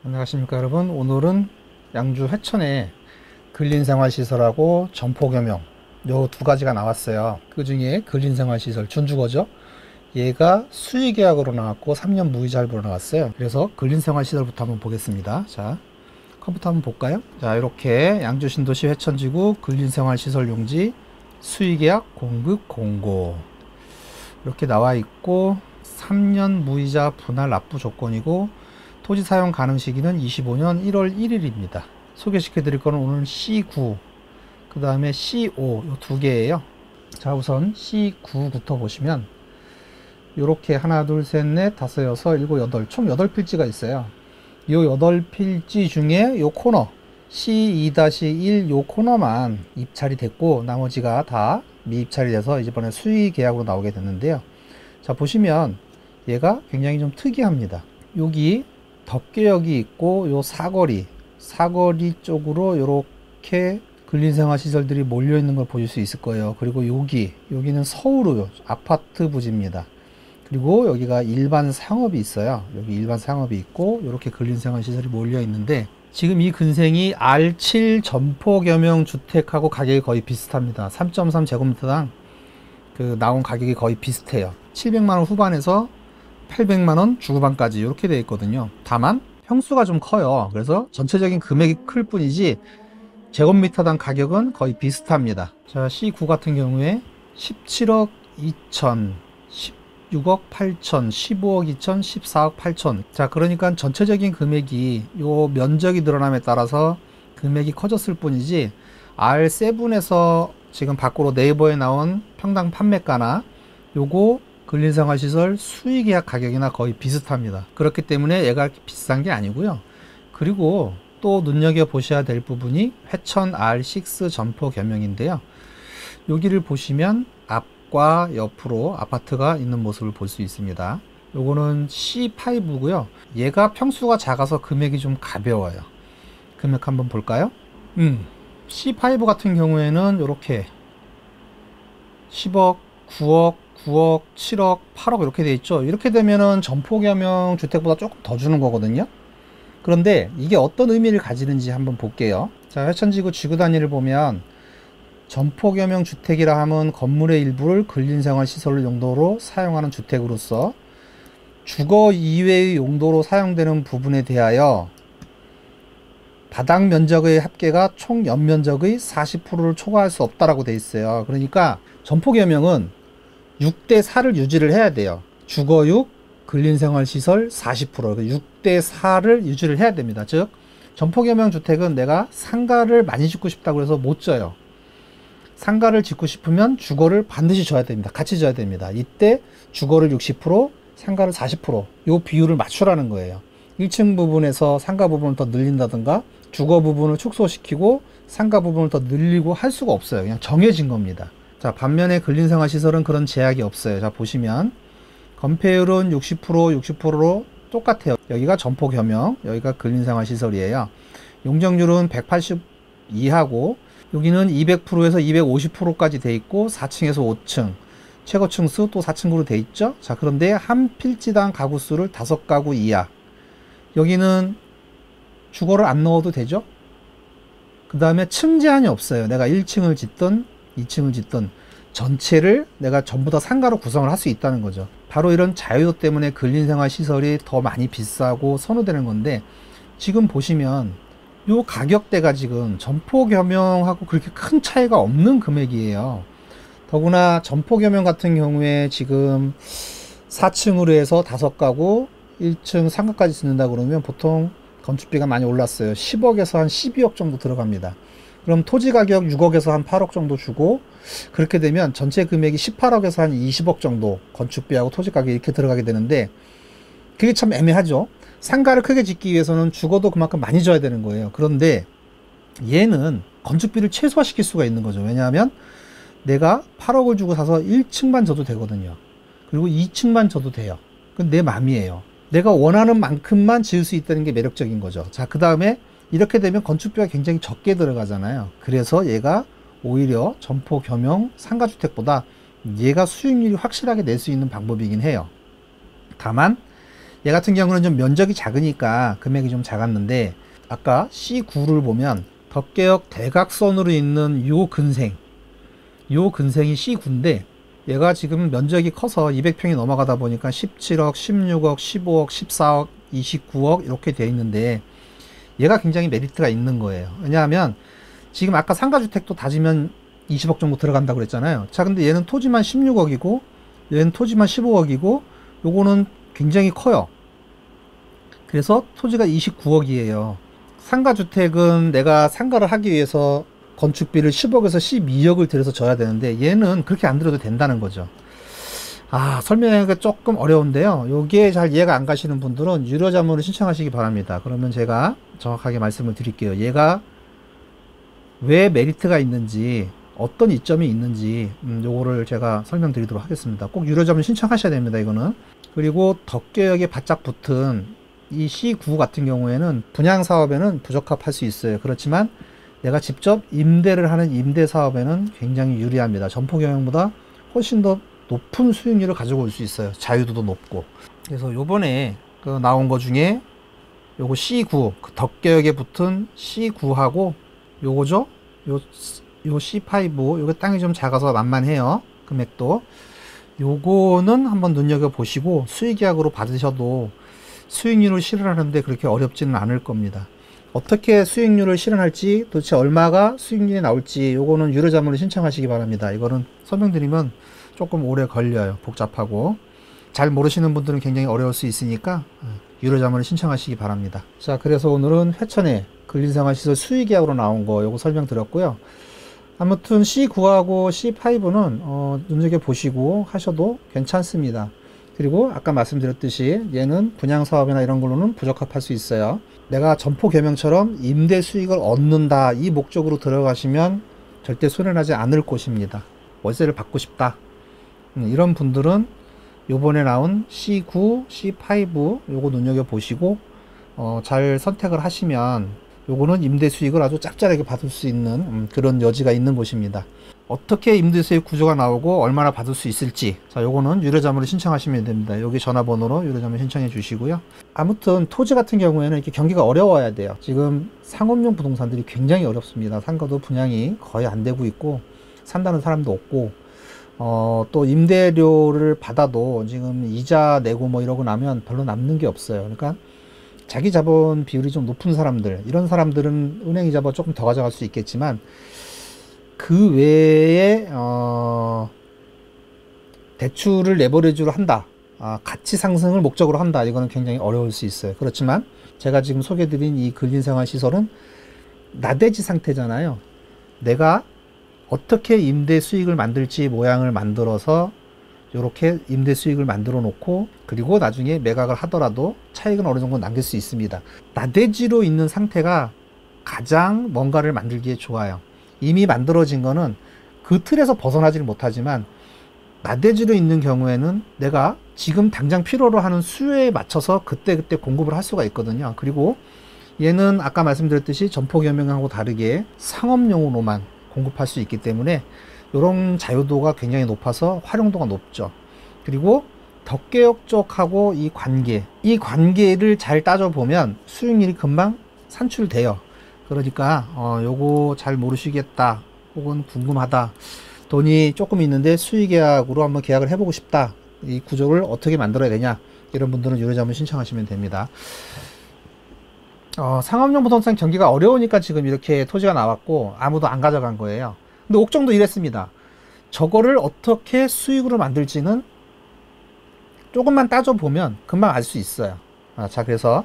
안녕하십니까 여러분. 오늘은 양주 회천에 근린생활시설하고 점포겸용 요 두 가지가 나왔어요. 그 중에 근린생활시설 준주거죠. 얘가 수의계약으로 나왔고 3년 무이자 할부로 나왔어요. 그래서 근린생활시설부터 한번 보겠습니다. 자, 컴퓨터 한번 볼까요? 자, 이렇게 양주 신도시 회천지구 근린생활시설 용지 수의계약 공급 공고 이렇게 나와 있고 3년 무이자 분할 납부 조건이고 토지 사용 가능 시기는 25년 1월 1일입니다. 소개시켜 드릴 거는 오늘 C9, 그 다음에 C5 이 두 개예요. 자, 우선 C9부터 보시면 이렇게 하나, 둘, 셋, 넷, 다섯, 여섯, 일곱, 여덟 총 8필지가 있어요. 이 8필지 중에 이 코너 C2-1 이 코너만 입찰이 됐고 나머지가 다 미입찰이 돼서 이번에 수의 계약으로 나오게 됐는데요. 자, 보시면 얘가 굉장히 좀 특이합니다. 여기 덮개역이 있고 요 사거리 쪽으로 이렇게 근린생활 시설들이 몰려 있는 걸 보실 수 있을 거예요. 그리고 여기는 서울의 아파트 부지입니다. 그리고 여기가 일반 상업이 있어요. 여기 일반 상업이 있고 이렇게 근린생활 시설이 몰려 있는데 지금 이 근생이 R7 점포겸용 주택하고 가격이 거의 비슷합니다. 3.3제곱미터당 그 나온 가격이 거의 비슷해요. 700만원 후반에서 800만원 중후반까지 이렇게 되어 있거든요. 다만 평수가 좀 커요. 그래서 전체적인 금액이 클 뿐이지 제곱미터당 가격은 거의 비슷합니다. 자, C9 같은 경우에 17억 2천, 16억 8천, 15억 2천, 14억 8천. 자, 그러니까 전체적인 금액이 요 면적이 늘어남에 따라서 금액이 커졌을 뿐이지 R7에서 지금 밖으로 네이버에 나온 평당 판매가나 요거 근린생활시설 수의계약 가격이나 거의 비슷합니다. 그렇기 때문에 얘가 비싼 게 아니고요. 그리고 또 눈여겨보셔야 될 부분이 회천 R6 점포겸용인데요. 여기를 보시면 앞과 옆으로 아파트가 있는 모습을 볼 수 있습니다. 요거는 C5고요. 얘가 평수가 작아서 금액이 좀 가벼워요. 금액 한번 볼까요? C5 같은 경우에는 이렇게 10억, 9억, 9억, 7억, 8억 이렇게 돼 있죠. 이렇게 되면은 점포겸용 주택보다 조금 더 주는 거거든요. 그런데 이게 어떤 의미를 가지는지 한번 볼게요. 자, 회천지구 지구 단위를 보면 점포겸용 주택이라 하면 건물의 일부를 근린생활 시설 용도로 사용하는 주택으로서 주거 이외의 용도로 사용되는 부분에 대하여 바닥 면적의 합계가 총 연면적의 40%를 초과할 수 없다라고 돼 있어요. 그러니까 점포겸용은 6대4를 유지를 해야 돼요. 주거육, 근린생활시설 40%, 6대4를 유지를 해야 됩니다. 즉 점포겸용 주택은 내가 상가를 많이 짓고 싶다고 해서 못 져요. 상가를 짓고 싶으면 주거를 반드시 져야 됩니다. 같이 져야 됩니다. 이때 주거를 60%, 상가를 40%, 요 비율을 맞추라는 거예요. 1층 부분에서 상가 부분을 더 늘린다든가 주거 부분을 축소시키고 상가 부분을 더 늘리고 할 수가 없어요. 그냥 정해진 겁니다. 자, 반면에 근린생활 시설은 그런 제약이 없어요. 자, 보시면 건폐율은 60%로 똑같아요. 여기가 점포겸용, 여기가 근린생활 시설이에요. 용적률은 180 이하고 여기는 200%에서 250%까지 돼 있고 4층에서 5층, 최고층 수 또 4층으로 돼 있죠. 자, 그런데 한 필지당 가구 수를 5가구 이하. 여기는 주거를 안 넣어도 되죠. 그 다음에 층 제한이 없어요. 내가 1층을 짓든 2층을 짓든 전체를 내가 전부 다 상가로 구성을 할 수 있다는 거죠. 바로 이런 자유도 때문에 근린생활 시설이 더 많이 비싸고 선호되는 건데 지금 보시면 요 가격대가 지금 점포겸용하고 그렇게 큰 차이가 없는 금액이에요. 더구나 점포겸용 같은 경우에 지금 4층으로 해서 5가구 1층 상가까지 짓는다 그러면 보통 건축비가 많이 올랐어요. 10억에서 한 12억 정도 들어갑니다. 그럼 토지 가격 6억에서 한 8억 정도 주고 그렇게 되면 전체 금액이 18억에서 한 20억 정도 건축비하고 토지 가격이 이렇게 들어가게 되는데 그게 참 애매하죠. 상가를 크게 짓기 위해서는 주거도 그만큼 많이 줘야 되는 거예요. 그런데 얘는 건축비를 최소화시킬 수가 있는 거죠. 왜냐하면 내가 8억을 주고 사서 1층만 져도 되거든요. 그리고 2층만 져도 돼요. 그건 내 맘이에요. 내가 원하는 만큼만 지을 수 있다는 게 매력적인 거죠. 자, 그 다음에 이렇게 되면 건축비가 굉장히 적게 들어가잖아요. 그래서 얘가 오히려 점포겸용 상가주택보다 얘가 수익률이 확실하게 낼 수 있는 방법이긴 해요. 다만 얘 같은 경우는 좀 면적이 작으니까 금액이 좀 작았는데, 아까 C9를 보면 덕계역 대각선으로 있는 요 근생이 C9인데, 얘가 지금 면적이 커서 200평이 넘어가다 보니까 17억, 16억, 15억, 14억, 29억 이렇게 되어 있는데, 얘가 굉장히 메리트가 있는 거예요. 왜냐하면 지금 아까 상가주택도 따지면 20억 정도 들어간다고 그랬잖아요. 자, 근데 얘는 토지만 16억이고 얘는 토지만 15억이고 요거는 굉장히 커요. 그래서 토지가 29억이에요. 상가주택은 내가 상가를 하기 위해서 건축비를 10억에서 12억을 들여서 져야 되는데, 얘는 그렇게 안 들여도 된다는 거죠. 설명하기가 조금 어려운데요. 요게 잘 이해가 안 가시는 분들은 유료자문을 신청하시기 바랍니다. 그러면 제가 정확하게 말씀을 드릴게요. 얘가 왜 메리트가 있는지, 어떤 이점이 있는지 요거를 제가 설명드리도록 하겠습니다. 꼭 유료자문 신청하셔야 됩니다, 이거는. 그리고 덕계역에 바짝 붙은 이 C9 같은 경우에는 분양사업에는 부적합할 수 있어요. 그렇지만 내가 직접 임대를 하는 임대사업에는 굉장히 유리합니다. 점포경영보다 훨씬 더 높은 수익률을 가지고 올 수 있어요. 자유도도 높고. 그래서 요번에 나온 거 중에 요거 C9, 그 덕계역에 붙은 C9하고 요거죠? 요 C5, 요거 땅이 좀 작아서 만만해요. 금액도. 요거는 한번 눈여겨보시고 수익계약으로 받으셔도 수익률을 실현하는데 그렇게 어렵지는 않을 겁니다. 어떻게 수익률을 실현할지, 도대체 얼마가 수익률이 나올지 요거는 유료자문을 신청하시기 바랍니다. 이거는 설명드리면 조금 오래 걸려요. 복잡하고. 잘 모르시는 분들은 굉장히 어려울 수 있으니까 유료자문을 신청하시기 바랍니다. 자, 그래서 오늘은 회천에 근린생활시설 수익계약으로 나온 거 요거 설명드렸고요. 아무튼 C9하고 C5는 눈여겨보시고 하셔도 괜찮습니다. 그리고 아까 말씀드렸듯이 얘는 분양사업이나 이런 걸로는 부적합할 수 있어요. 내가 점포겸영처럼 임대 수익을 얻는다, 이 목적으로 들어가시면 절대 손해나지 않을 곳입니다. 월세를 받고 싶다, 이런 분들은 요번에 나온 C9, C5 요거 눈여겨보시고 잘 선택을 하시면 요거는 임대 수익을 아주 짭짤하게 받을 수 있는 그런 여지가 있는 곳입니다. 어떻게 임대 수익 구조가 나오고 얼마나 받을 수 있을지, 자, 요거는 유료자문을 신청하시면 됩니다. 여기 전화번호로 유료자문 신청해 주시고요. 아무튼 토지 같은 경우에는 이렇게 경기가 어려워야 돼요. 지금 상업용 부동산들이 굉장히 어렵습니다. 상가도 분양이 거의 안 되고 있고 산다는 사람도 없고, 또 임대료를 받아도 지금 이자 내고 뭐 이러고 나면 별로 남는 게 없어요. 그러니까 자기 자본 비율이 좀 높은 사람들, 이런 사람들은 은행 이자보다 조금 더 가져갈 수 있겠지만, 그 외에 대출을 레버리지로 한다, 가치 상승을 목적으로 한다, 이거는 굉장히 어려울 수 있어요. 그렇지만 제가 지금 소개드린 이 근린생활시설은 나대지 상태잖아요. 내가 어떻게 임대 수익을 만들지 모양을 만들어서 이렇게 임대 수익을 만들어 놓고, 그리고 나중에 매각을 하더라도 차익은 어느 정도 남길 수 있습니다. 나대지로 있는 상태가 가장 뭔가를 만들기에 좋아요. 이미 만들어진 거는 그 틀에서 벗어나지를 못하지만, 나대지로 있는 경우에는 내가 지금 당장 필요로 하는 수요에 맞춰서 그때그때 공급을 할 수가 있거든요. 그리고 얘는 아까 말씀드렸듯이 점포겸영하고 다르게 상업용으로만 공급할 수 있기 때문에 이런 자유도가 굉장히 높아서 활용도가 높죠. 그리고 덕계역 쪽하고 이 관계를 잘 따져보면 수익률이 금방 산출돼요. 그러니까 요거 잘 모르시겠다, 혹은 궁금하다, 돈이 조금 있는데 수익계약으로 한번 계약을 해보고 싶다, 이 구조를 어떻게 만들어야 되냐, 이런 분들은 유료자문 신청하시면 됩니다. 상업용 부동산 경기가 어려우니까 지금 이렇게 토지가 나왔고 아무도 안 가져간 거예요. 근데 옥정도 이랬습니다. 저거를 어떻게 수익으로 만들지는 조금만 따져보면 금방 알 수 있어요. 자, 그래서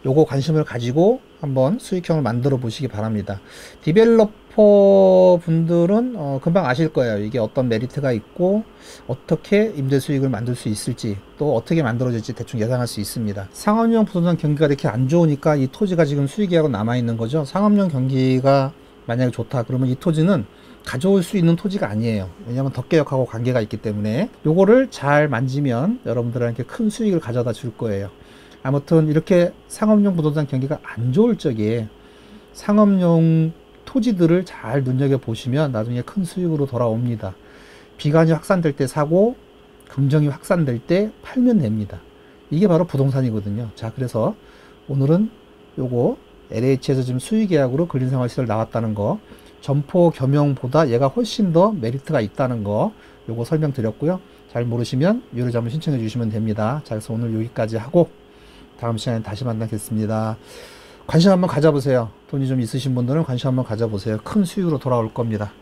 요거 관심을 가지고 한번 수익형을 만들어 보시기 바랍니다. 디벨로퍼 분들은 금방 아실 거예요. 이게 어떤 메리트가 있고 어떻게 임대 수익을 만들 수 있을지, 또 어떻게 만들어질지 대충 예상할 수 있습니다. 상업용 부동산 경기가 이렇게 안 좋으니까 이 토지가 지금 수익계약으로 남아 있는 거죠. 상업용 경기가 만약에 좋다 그러면 이 토지는 가져올 수 있는 토지가 아니에요. 왜냐하면 덕계역하고 관계가 있기 때문에 요거를 잘 만지면 여러분들한테 큰 수익을 가져다 줄 거예요. 아무튼 이렇게 상업용 부동산 경기가 안 좋을 적에 상업용 토지들을 잘 눈여겨보시면 나중에 큰 수익으로 돌아옵니다. 비관이 확산될 때 사고 금정이 확산될 때 팔면 됩니다. 이게 바로 부동산이거든요. 자, 그래서 오늘은 요거 LH에서 지금 수의계약으로 근린생활시설 나왔다는 거, 점포 겸용보다 얘가 훨씬 더 메리트가 있다는 거 요거 설명드렸고요. 잘 모르시면 유료자 한번 신청해 주시면 됩니다. 자, 그래서 오늘 여기까지 하고 다음 시간에 다시 만나겠습니다. 관심 한번 가져보세요. 돈이 좀 있으신 분들은 관심 한번 가져보세요. 큰 수익으로 돌아올 겁니다.